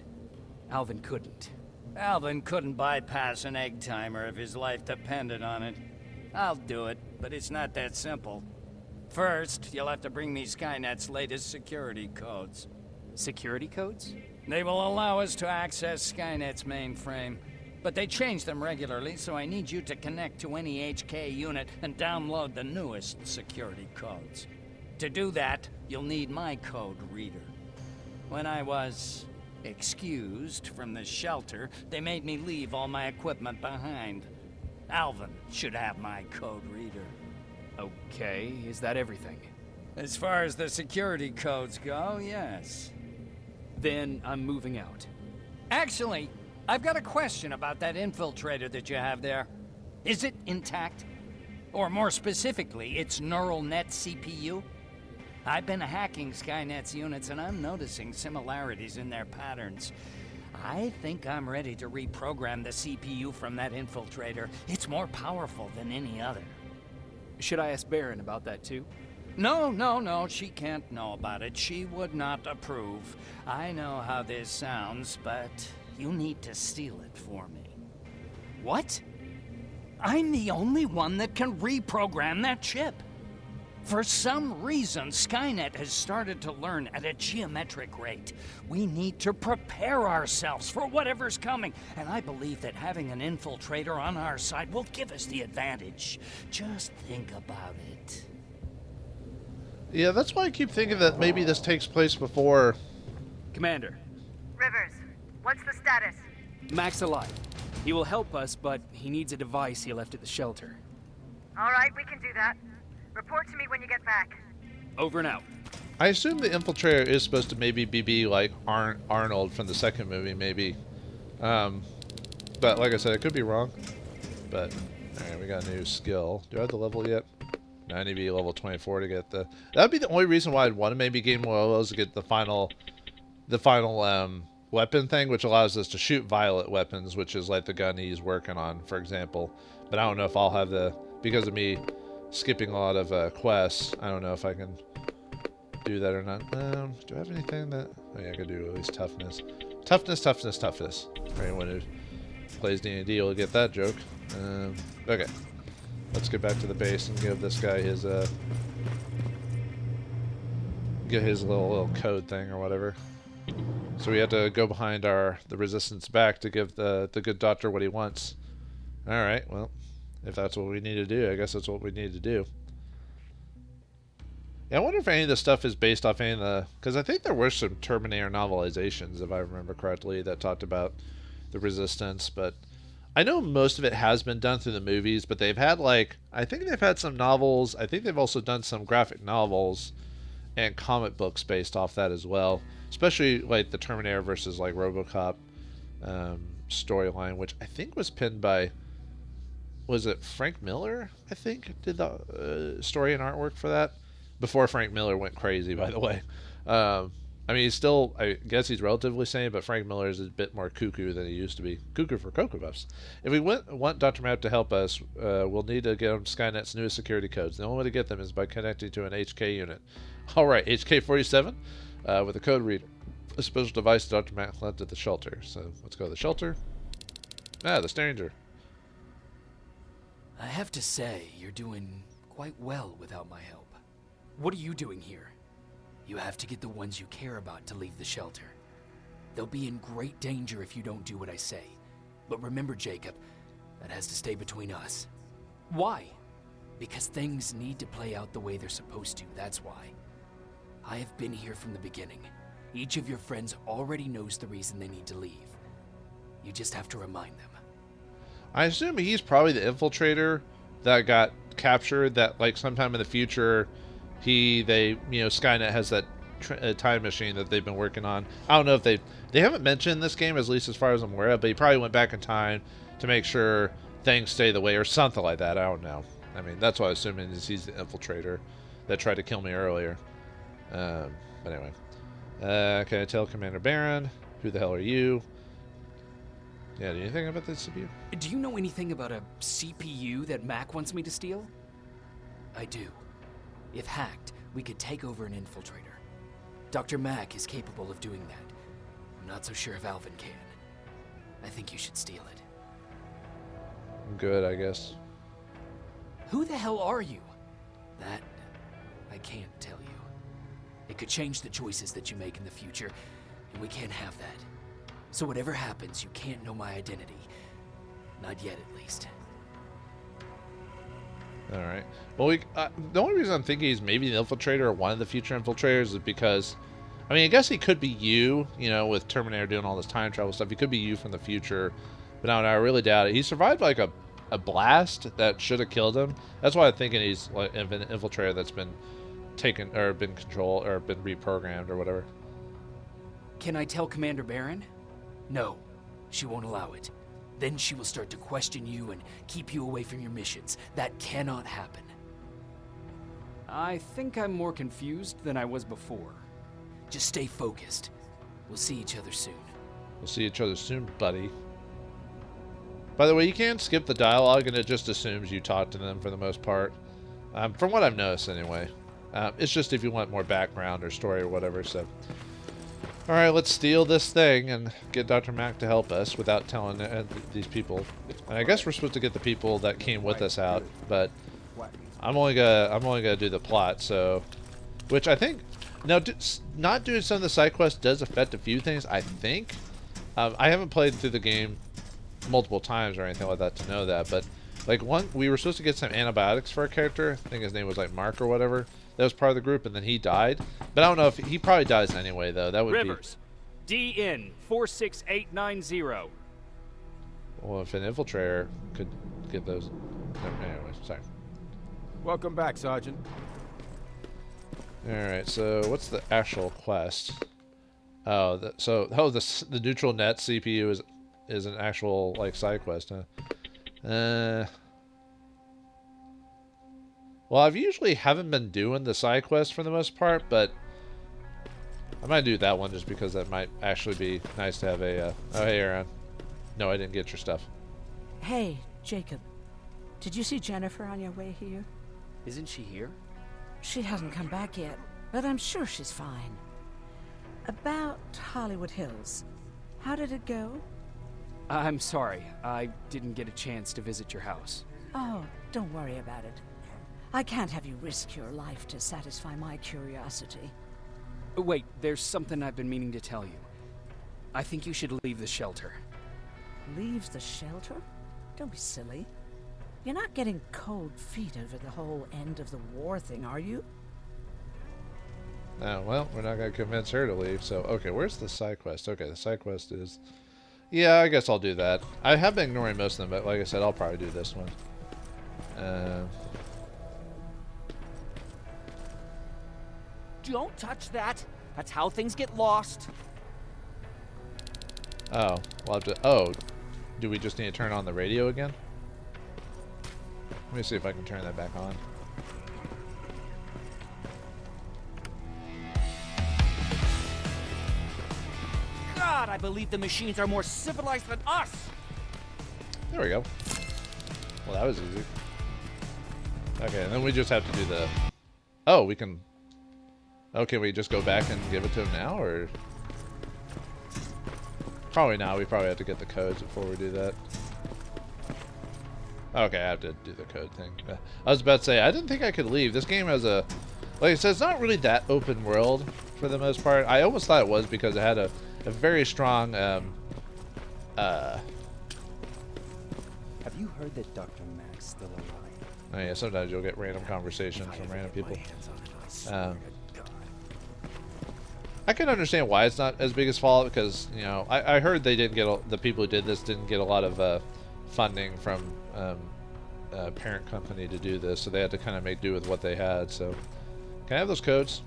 Alvin couldn't. Alvin couldn't bypass an egg timer if his life depended on it. I'll do it, but it's not that simple. First, you'll have to bring me Skynet's latest security codes. Security codes? They will allow us to access Skynet's mainframe, but they change them regularly, so I need you to connect to any HK unit and download the newest security codes. To do that, you'll need my code reader. When I was excused from the shelter, they made me leave all my equipment behind. Alvin should have my code reader. Okay, is that everything? As far as the security codes go, yes. Then I'm moving out. Actually, I've got a question about that infiltrator that you have there. Is it intact? Or more specifically, its neural net CPU? I've been hacking Skynet's units and I'm noticing similarities in their patterns. I think I'm ready to reprogram the CPU from that infiltrator. It's more powerful than any other. Should I ask Baron about that too? No, she can't know about it. She would not approve. I know how this sounds, but you need to steal it for me. What? I'm the only one that can reprogram that chip. For some reason, Skynet has started to learn at a geometric rate. We need to prepare ourselves for whatever's coming, and I believe that having an infiltrator on our side will give us the advantage. Just think about it. Yeah, that's why I keep thinking that maybe this takes place before... Commander. Rivers, what's the status? Mack's alive. He will help us, but he needs a device he left at the shelter. All right, we can do that. Report to me when you get back. Over and out. I assume the infiltrator is supposed to maybe be like Arnold from the second movie, maybe. But like I said, I could be wrong. But, alright, we got a new skill. Do I have the level yet? No, I need to be level 24 to get the... That would be the only reason why I'd want to maybe gain more levels to get the final weapon thing, which allows us to shoot violet weapons, which is like the gun he's working on, for example. But I don't know if I'll have the... Because of me skipping a lot of quests, I don't know if I can do that or not. Do I have anything that... Oh yeah, I could do at least toughness. Toughness. For anyone who plays D&D will get that joke. Okay. Let's get back to the base and give this guy his, get his little code thing or whatever. So we have to go behind the resistance back to give the good doctor what he wants. Alright, well, if that's what we need to do, I guess that's what we need to do. Yeah, I wonder if any of this stuff is based off any of the... Because I think there were some Terminator novelizations, if I remember correctly, that talked about the resistance, but... I know most of it has been done through the movies, but they've had, like... I think they've had some novels. I think they've also done some graphic novels and comic books based off that as well. Especially, like, the Terminator versus, like, RoboCop storyline, which I think was pinned by... Was it Frank Miller, I think, did the story and artwork for that? Before Frank Miller went crazy, by the way. I mean, he's still, I guess he's relatively sane, but Frank Miller is a bit more cuckoo than he used to be. Cuckoo for Cocoa Puffs. If we want Dr. Map to help us, we'll need to get him Skynet's newest security codes. The only way to get them is by connecting to an HK unit. Alright, HK-47 with a code reader. A special device Dr. Mack left at the shelter. So let's go to the shelter. Ah, the stranger. I have to say, you're doing quite well without my help. What are you doing here? You have to get the ones you care about to leave the shelter. They'll be in great danger if you don't do what I say. But remember, Jacob, that has to stay between us. Why? Because things need to play out the way they're supposed to, that's why. I have been here from the beginning. Each of your friends already knows the reason they need to leave. You just have to remind them. I assume he's probably the infiltrator that got captured, that like sometime in the future Skynet has that time machine that they've been working on. I don't know if they haven't mentioned this game, at least as far as I'm aware of, but he probably went back in time to make sure things stay the way or something like that. I don't know. I mean, that's what I'm assuming, is he's the infiltrator that tried to kill me earlier. But anyway. Can I tell Commander Baron? Who the hell are you? Yeah, do you think about the CPU? Do you know anything about a CPU that Mack wants me to steal? I do. If hacked, we could take over an infiltrator. Dr. Mack is capable of doing that. I'm not so sure if Alvin can. I think you should steal it. Good, I guess. Who the hell are you? That I can't tell you. It could change the choices that you make in the future, and we can't have that. So whatever happens, you can't know my identity. Not yet, at least. Alright. Well, the only reason I'm thinking he's maybe the infiltrator or one of the future infiltrators is because, I mean, I guess he could be you, with Terminator doing all this time travel stuff. He could be you from the future, but I don't know, I really doubt it. He survived like a blast that should have killed him. That's why I'm thinking he's like an infiltrator that's been taken, or been controlled, or been reprogrammed, or whatever. Can I tell Commander Baron? No, she won't allow it. Then she will start to question you and keep you away from your missions. That cannot happen. I think I'm more confused than I was before. Just stay focused. We'll see each other soon. We'll see each other soon, buddy. By the way, you can skip the dialogue, and it just assumes you talk to them for the most part. From what I've noticed, anyway. It's just if you want more background or story or whatever, so... Alright, let's steal this thing and get Dr. Mack to help us without telling these people. And I guess we're supposed to get the people that came with us out, but I'm only gonna do the plot, so... Which I think... Now, not doing some of the side quests does affect a few things, I think. I haven't played through the game multiple times or anything like that to know that, but... Like, we were supposed to get some antibiotics for our character. I think his name was, like, Mark or whatever. That was part of the group, and then he died. But I don't know if... He probably dies anyway, though. That would Rivers. be... DN 46890. Well, if an infiltrator could get those... Anyway, sorry. Welcome back, Sergeant. Alright, so what's the actual quest? Oh, the neutral net CPU is an actual, like, side quest, huh? Well, I've usually haven't been doing the side quest for the most part, but I might do that one just because that might actually be nice to have a, oh, hey, Aaron. No, I didn't get your stuff. Hey, Jacob. Did you see Jennifer on your way here? Isn't she here? She hasn't come back yet, but I'm sure she's fine. About Hollywood Hills. How did it go? I'm sorry. I didn't get a chance to visit your house. Oh, don't worry about it. I can't have you risk your life to satisfy my curiosity. Wait, there's something I've been meaning to tell you. I think you should leave the shelter. Leave the shelter? Don't be silly. You're not getting cold feet over the whole end of the war thing, are you? Oh, well, we're not going to convince her to leave, so... Okay, where's the side quest? Okay, the side quest is... Yeah, I guess I'll do that. I have been ignoring most of them, but like I said, I'll probably do this one. Don't touch that. That's how things get lost. Oh, we'll have to... Oh, do we just need to turn on the radio again? Let me see if I can turn that back on. God, I believe the machines are more civilized than us. There we go. Well, that was easy. Okay, and then we just have to do the... Oh, we can... Okay, we just go back and give it to him now, or... Probably not. We probably have to get the codes before we do that. Okay, I have to do the code thing. I was about to say, I didn't think I could leave. This game has a... Like I said, it's not really that open world for the most part. I almost thought it was because it had a very strong... Have you heard that Dr. Mack's still alive? Oh yeah, sometimes you'll get random conversations from random people. I can understand why it's not as big as Fallout because, you know, I heard they didn't get... The people who did this didn't get a lot of funding from parent company to do this, so they had to kind of make do with what they had, so... Can I have those codes?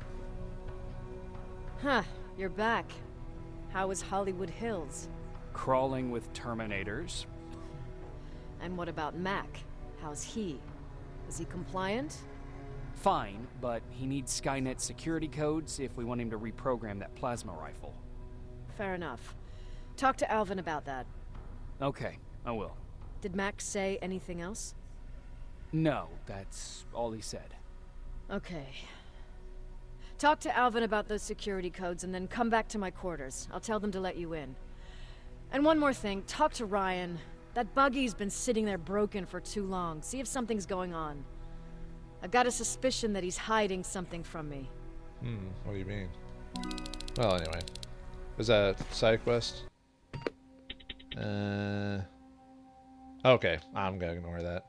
Huh, you're back. How is Hollywood Hills? Crawling with Terminators. And what about Mack? How's he? Is he compliant? Fine, but he needs Skynet security codes if we want him to reprogram that plasma rifle. Fair enough. Talk to Alvin about that. Okay, I will. Did Mack say anything else? No, that's all he said. Okay. Talk to Alvin about those security codes and then come back to my quarters. I'll tell them to let you in. And one more thing, talk to Ryan. That buggy's been sitting there broken for too long. See if something's going on. I've got a suspicion that he's hiding something from me. What do you mean? Well, anyway. Was that a side quest? Okay, I'm gonna ignore that.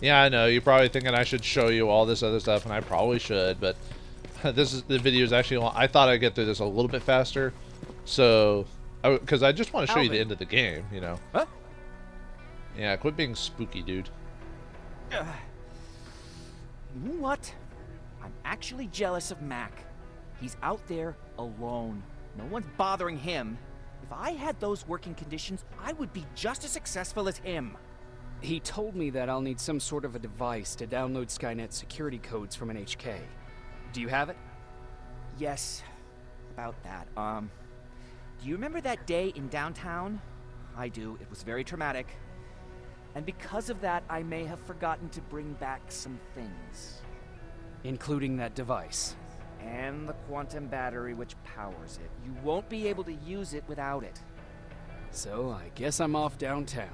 Yeah, I know, you're probably thinking I should show you all this other stuff, and I probably should, but the video is actually long. I thought I'd get through this a little bit faster, so... Because I just want to show you the end of the game, you know. Huh? Yeah, quit being spooky, dude. You know what? I'm actually jealous of Mack. He's out there alone. No one's bothering him. If I had those working conditions, I would be just as successful as him. He told me that I'll need some sort of a device to download Skynet security codes from an HK. Do you have it? Yes, about that. Do you remember that day in downtown? I do. It was very traumatic. And because of that, I may have forgotten to bring back some things. Including that device. And the quantum battery which powers it. You won't be able to use it without it. So I guess I'm off downtown.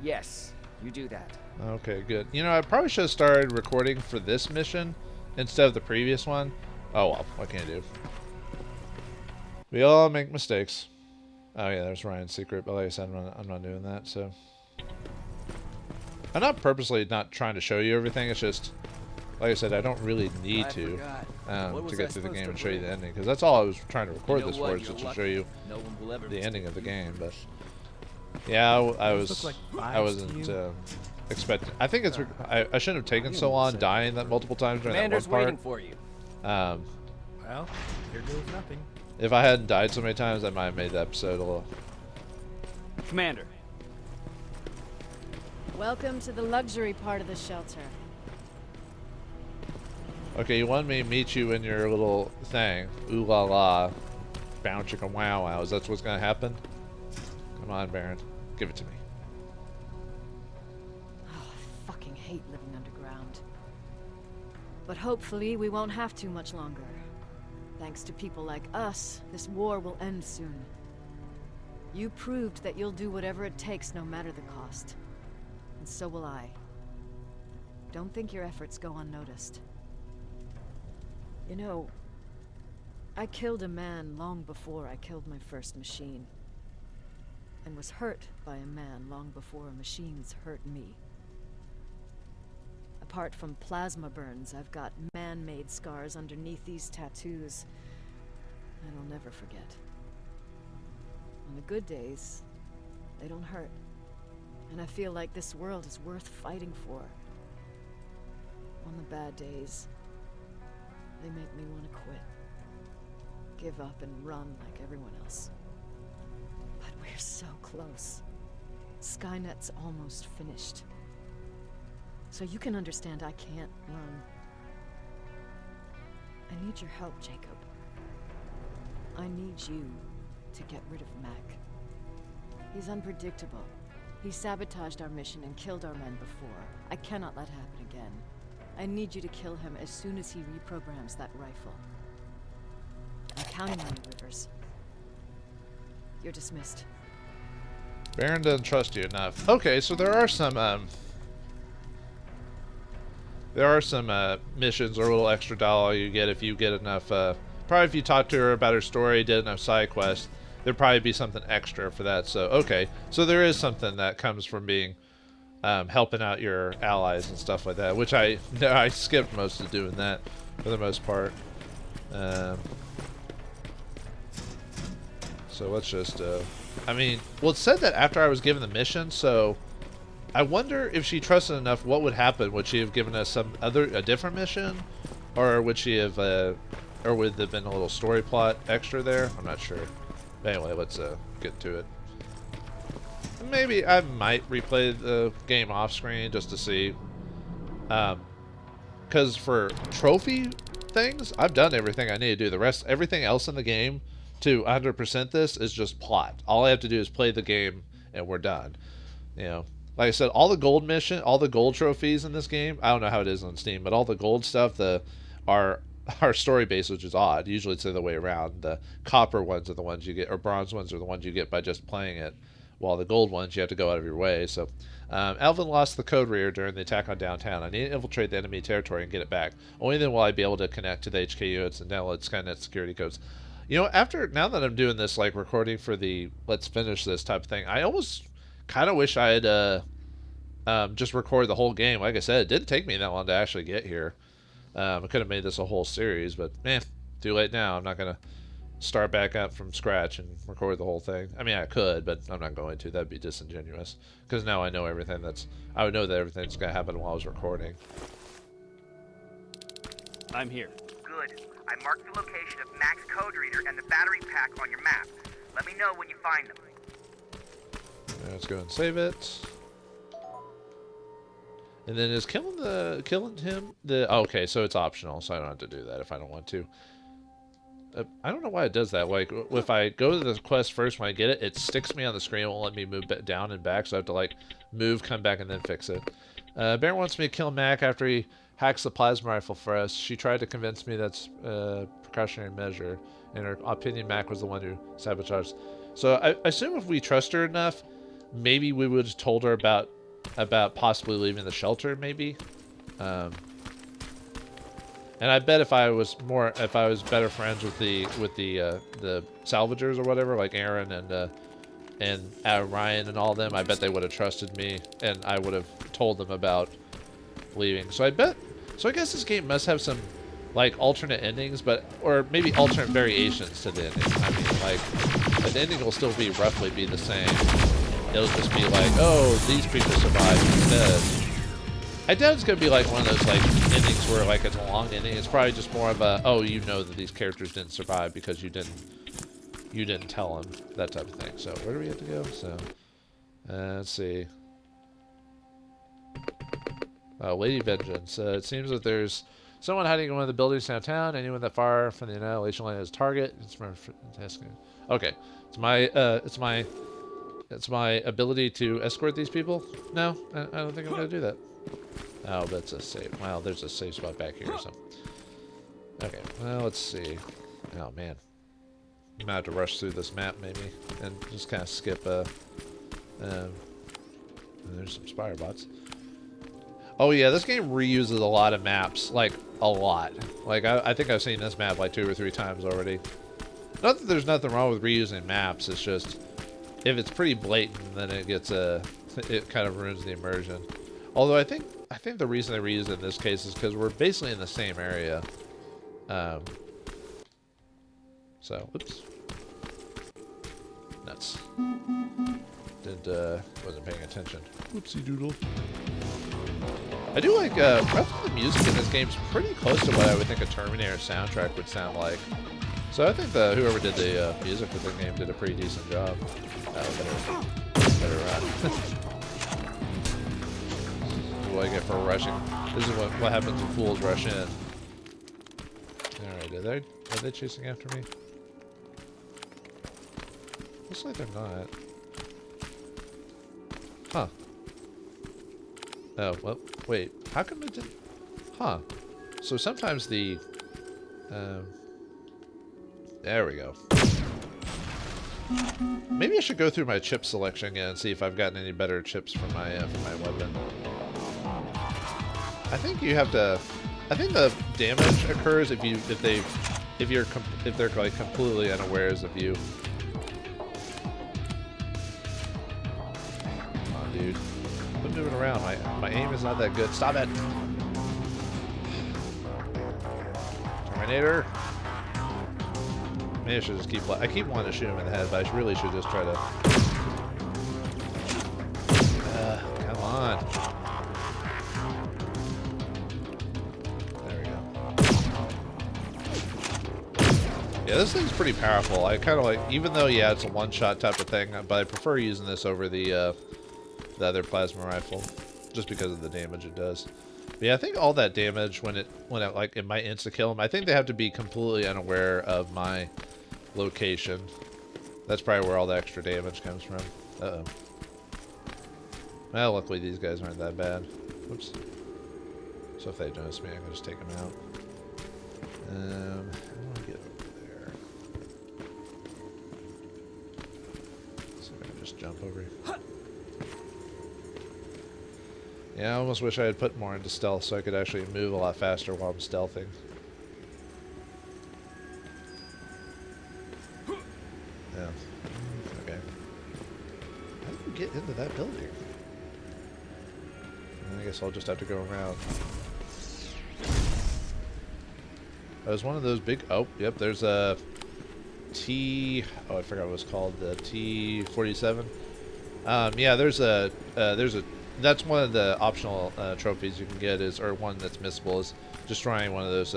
Yes, you do that. Okay, good. You know, I probably should have started recording for this mission instead of the previous one. Oh well, what can you do? We all make mistakes. Oh yeah, there's Ryan's secret, but like I said, I'm not doing that, so... I'm not purposely not trying to show you everything, it's just... Like I said, I don't really need to get through the game and show you the ending, because that's all I was trying to record this for, is just to show you the ending of the game, but... Yeah, I wasn't expecting... I think it's... I shouldn't have taken so long dying that multiple times during that one part. Waiting for you. Well, here goes nothing. If I hadn't died so many times, I might have made the episode a little... Commander. Welcome to the luxury part of the shelter. Okay, you wanted me to meet you in your little thing. Ooh la la. Bow chicka wow wows. That's what's gonna happen? Come on, Baron. Give it to me. Oh, I fucking hate living underground. But hopefully we won't have to much longer. Thanks to people like us, this war will end soon. You proved that you'll do whatever it takes, no matter the cost. And so will I. Don't think your efforts go unnoticed. You know, I killed a man long before I killed my first machine. And was hurt by a man long before machines hurt me. Apart from plasma burns, I've got man-made scars underneath these tattoos that I'll never forget. On the good days, they don't hurt. And I feel like this world is worth fighting for. On the bad days, they make me want to quit. Give up and run like everyone else. But we're so close. Skynet's almost finished. So you can understand I can't run. I need your help, Jacob. I need you to get rid of Mack. He's unpredictable. He sabotaged our mission and killed our men before. I cannot let it happen again. I need you to kill him as soon as he reprograms that rifle. I'm counting on you, Rivers. You're dismissed. Baron doesn't trust you enough. Okay, so there are some missions or a little extra dollar you get if you get enough. Probably if you talk to her about her story, did enough side quests, there'd probably be something extra for that. So okay, so there is something that comes from being helping out your allies and stuff like that, which I skipped most of doing that for the most part. So let's just, I mean, well, it said that after I was given the mission, so I wonder if she trusted enough, what would happen? Would she have given us a different mission? Or would she have, or would there have been a little story plot extra there? I'm not sure. But anyway, let's get to it. Maybe I might replay the game off screen just to see. Because for trophy things, I've done everything I need to do. The rest, everything else in the game to 100% this is just plot. All I have to do is play the game and we're done. You know, like I said, all the gold trophies in this game, I don't know how it is on Steam, but all the gold stuff, are story based, which is odd. Usually it's the other way around. The copper ones are the ones you get, or bronze ones are the ones you get by just playing it, while the gold ones you have to go out of your way. So Alvin lost the code reader during the attack on downtown. I need to infiltrate the enemy territory and get it back. Only then will I be able to connect to the HK units and download Skynet security codes. You know, now that I'm doing this, like, recording for the let's finish this type of thing, I almost kind of wish I had just recorded the whole game. Like I said, it didn't take me that long to actually get here. I could have made this a whole series, but too late now. I'm not going to start back up from scratch and record the whole thing. I mean, I could, but I'm not going to. That'd be disingenuous. Because now I know everything I would know that everything's going to happen while I was recording. I'm here. Good. I marked the location of Mack's code reader and the battery pack on your map. Let me know when you find them. Let's go and save it. And then is killing him okay, so it's optional, so I don't have to do that if I don't want to. I don't know why it does that. Like, if I go to the quest first when I get it, it sticks me on the screen. It won't let me move down and back, so I have to, like, move, come back, and then fix it. Baron wants me to kill Mack after he hacks the plasma rifle for us. She tried to convince me that's a precautionary measure. In her opinion, Mack was the one who sabotaged. So I assume if we trust her enough, maybe we would have told her about possibly leaving the shelter, maybe. And I bet if I was better friends with the salvagers or whatever, like Aaron and Ryan and all of them, I bet they would have trusted me, and I would have told them about leaving. So I guess this game must have some, like, alternate endings, or maybe alternate variations to the ending. I mean, like, the ending will still roughly be the same. It'll just be like, oh, these people survived instead. I doubt it's going to be like one of those, like, endings where, like, it's a long ending. It's probably just more of a, oh, you know that these characters didn't survive because you didn't tell them, that type of thing. So where do we have to go? So let's see. Lady Vengeance. It seems that there's someone hiding in one of the buildings downtown. Anyone that far from the annihilation line is target. It's from okay. It's my ability to escort these people. No, I don't think I'm gonna do that. Oh, that's a safe. Wow, there's a safe spot back here. So okay. Well, let's see. Oh man, I might have to rush through this map maybe and just kind of skip. There's some spire bots. Oh yeah, this game reuses a lot of maps, like a lot. Like I think I've seen this map like 2 or 3 times already. Not that there's nothing wrong with reusing maps. It's just if it's pretty blatant, then it gets it kind of ruins the immersion. Although I think the reason they reuse it in this case is because we're basically in the same area. So whoops, nuts. Wasn't paying attention. Whoopsie doodle. I do like, roughly the music in this game's pretty close to what I would think a Terminator soundtrack would sound like. So I think whoever did the music for the game did a pretty decent job. Better run. What I get for rushing. This is what happens when fools rush in. Alright, are they chasing after me? Looks like they're not. Huh. Oh, well, wait. How come it didn't... Huh. So sometimes the... there we go. Maybe I should go through my chip selection again and see if I've gotten any better chips for my weapon. I think you have to. I think the damage occurs if they're like completely unawares of you. Come on, dude. Quit moving around. My aim is not that good. Stop it. Terminator. Maybe I should just keep. I keep wanting to shoot him in the head, but I really should just try to. Come on. There we go. Yeah, this thing's pretty powerful. I kind of like, even though yeah, it's a one-shot type of thing, but I prefer using this over the other plasma rifle, just because of the damage it does. But yeah, I think all that damage when it like it might insta kill him. I think they have to be completely unaware of my location. That's probably where all the extra damage comes from. Uh-oh. Well, luckily these guys aren't that bad. Oops. So if they notice me, I can just take them out. I want to get over there. So I can just jump over here. Yeah, I almost wish I had put more into stealth so I could actually move a lot faster while I'm stealthing. Yeah. Okay. How do you get into that building? I guess I'll just have to go around. There's one of those big... Oh, yep, there's a T... Oh, I forgot what it was called. The T-47. Yeah, there's a... That's one of the optional trophies you can get is... Or one that's missable is destroying one of those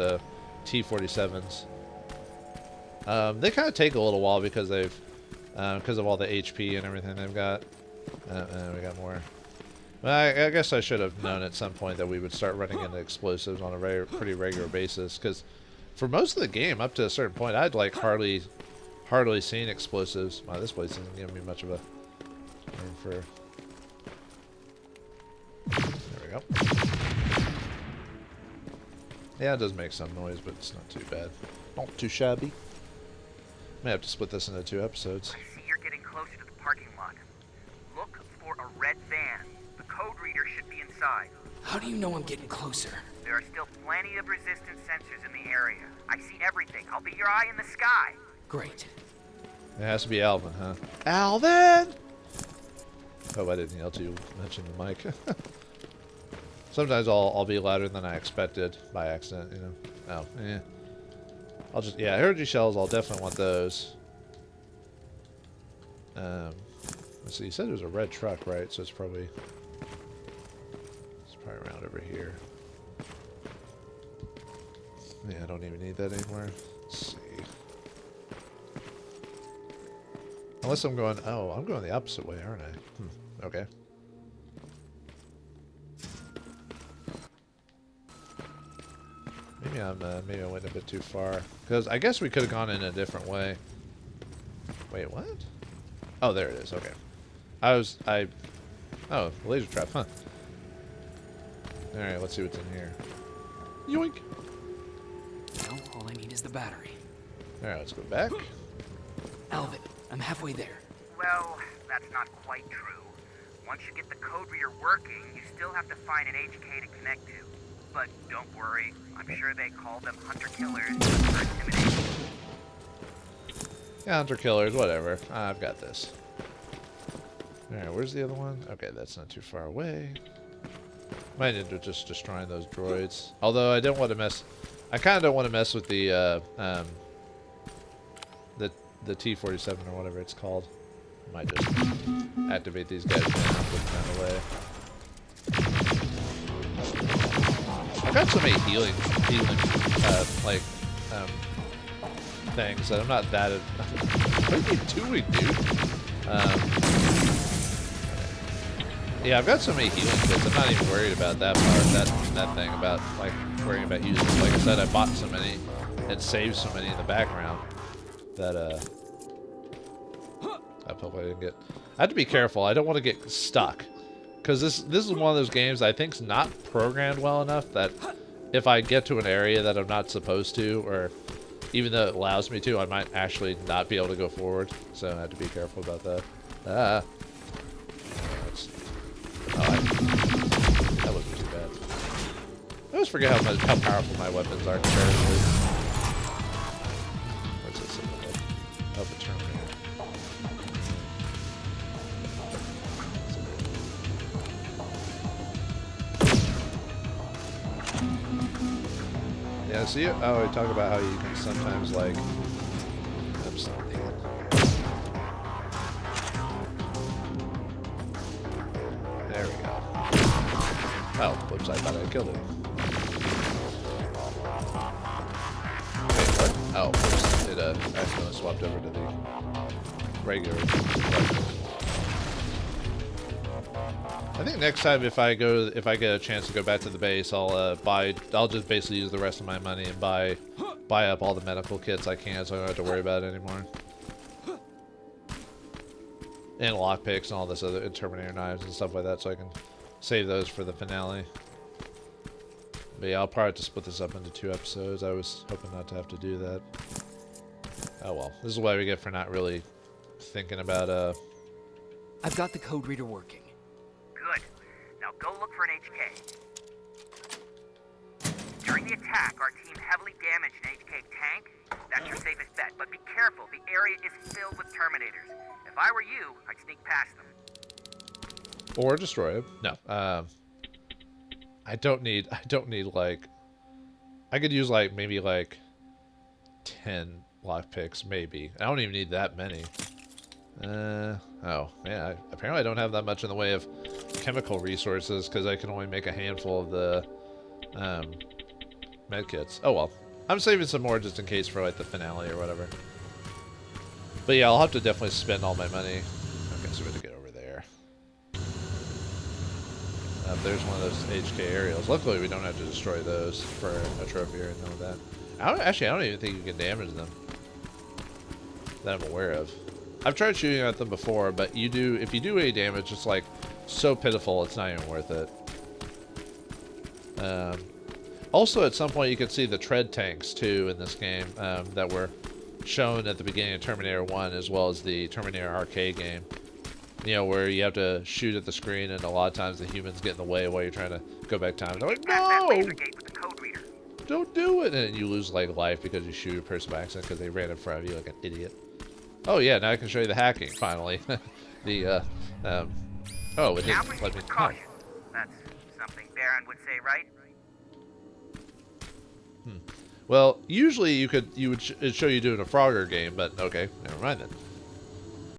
T-47s. They kind of take a little while because they've... because of all the HP and everything they've got. We got more. Well, I guess I should have known at some point that we would start running into explosives on a pretty regular basis, because for most of the game, up to a certain point, I'd like hardly seen explosives. Wow, this place isn't giving me much of a room for... There we go. Yeah, it does make some noise, but it's not too bad. Not too shabby. May have to split this into 2 episodes. I see you're getting closer to the parking lot. Look for a red van. The code reader should be inside. How do you know I'm getting closer? There are still plenty of resistance sensors in the area. I see everything. I'll be your eye in the sky. Great. It has to be Alvin, huh? Alvin! Oh, I didn't yell to mention the mic. Sometimes I'll be louder than I expected by accident, you know. Oh, yeah. I'll just... Yeah, energy shells, I'll definitely want those. Let's see, you said it was a red truck, right? So it's probably around over here. Yeah, I don't even need that anymore. Let's see. Unless I'm going... Oh, I'm going the opposite way, aren't I? Okay. Maybe I went a bit too far. Because I guess we could have gone in a different way. Wait, what? Oh, there it is. Okay. Oh, laser trap, huh? Alright, let's see what's in here. Yoink! Now, all I need is the battery. Alright, let's go back. Alvin, I'm halfway there. Well, that's not quite true. Once you get the code reader working, you still have to find an HK to connect to. But don't worry, I'm sure they call them hunter-killers for intimidation. Yeah, hunter-killers, whatever. I've got this. Alright, where's the other one? Okay, that's not too far away. Might end up just destroying those droids. Although I don't want to mess... I kind of don't want to mess with the T-47 or whatever it's called. Might just activate these guys and put them away. I've got so many healing things that I'm not that... What are you doing, dude? Yeah, I've got so many healing kits, I'm not even worried about that part, that thing about, like, worrying about using them. Like I said, I bought so many and saved so many in the background that, I probably didn't get... I have to be careful, I don't want to get stuck. Because this is one of those games I think's not programmed well enough that if I get to an area that I'm not supposed to, or even though it allows me to, I might actually not be able to go forward. So I have to be careful about that. Ah. That wasn't too bad. I always forget how powerful my weapons are comparatively. What's this symbol? Oh, the Terminator. Yeah, see, oh, we talk about how you can sometimes, like, oops. There we go. Oh, whoops, I thought I killed it. Wait, what? Oh, whoops, it accidentally swapped over to the regular. I think next time if I get a chance to go back to the base, I'll just basically use the rest of my money and buy up all the medical kits I can, so I don't have to worry about it anymore. And lockpicks and all this other Terminator knives and stuff like that, so I can save those for the finale. But yeah, I'll probably have to split this up into 2 episodes. I was hoping not to have to do that. Oh well, this is what we get for not really thinking about I've got the code reader working. Good. Now go look for an HK. During the attack, our team heavily damaged an HK tank. That's your safest bet, but be careful. The area is filled with Terminators. If I were you, I'd sneak past them. or destroy it. No. I don't need like, I could use like maybe like 10 lockpicks maybe. I don't even need that many. Oh yeah, apparently I don't have that much in the way of chemical resources because I can only make a handful of the medkits. Oh well, I'm saving some more just in case for like the finale or whatever. But yeah, I'll have to definitely spend all my money. Okay, so we have to get over there. There's one of those HK aerials. Luckily, we don't have to destroy those for a trophy or anything like that. I don't even think you can damage them that I'm aware of. I've tried shooting at them before, but if you do any damage, it's like so pitiful, it's not even worth it. Also, at some point, you can see the tread tanks too in this game that were shown at the beginning of Terminator 1, as well as the Terminator arcade game. You know, where you have to shoot at the screen, and a lot of times the humans get in the way while you're trying to go back time. They're like, no! Don't do it! And you lose like life because you shoot a person by accident because they ran in front of you like an idiot. Oh yeah, now I can show you the hacking, finally. Oh, it didn't let me... Oh. That's something Baron would say, right? Well, usually it'd show you doing a Frogger game, but okay, never mind then.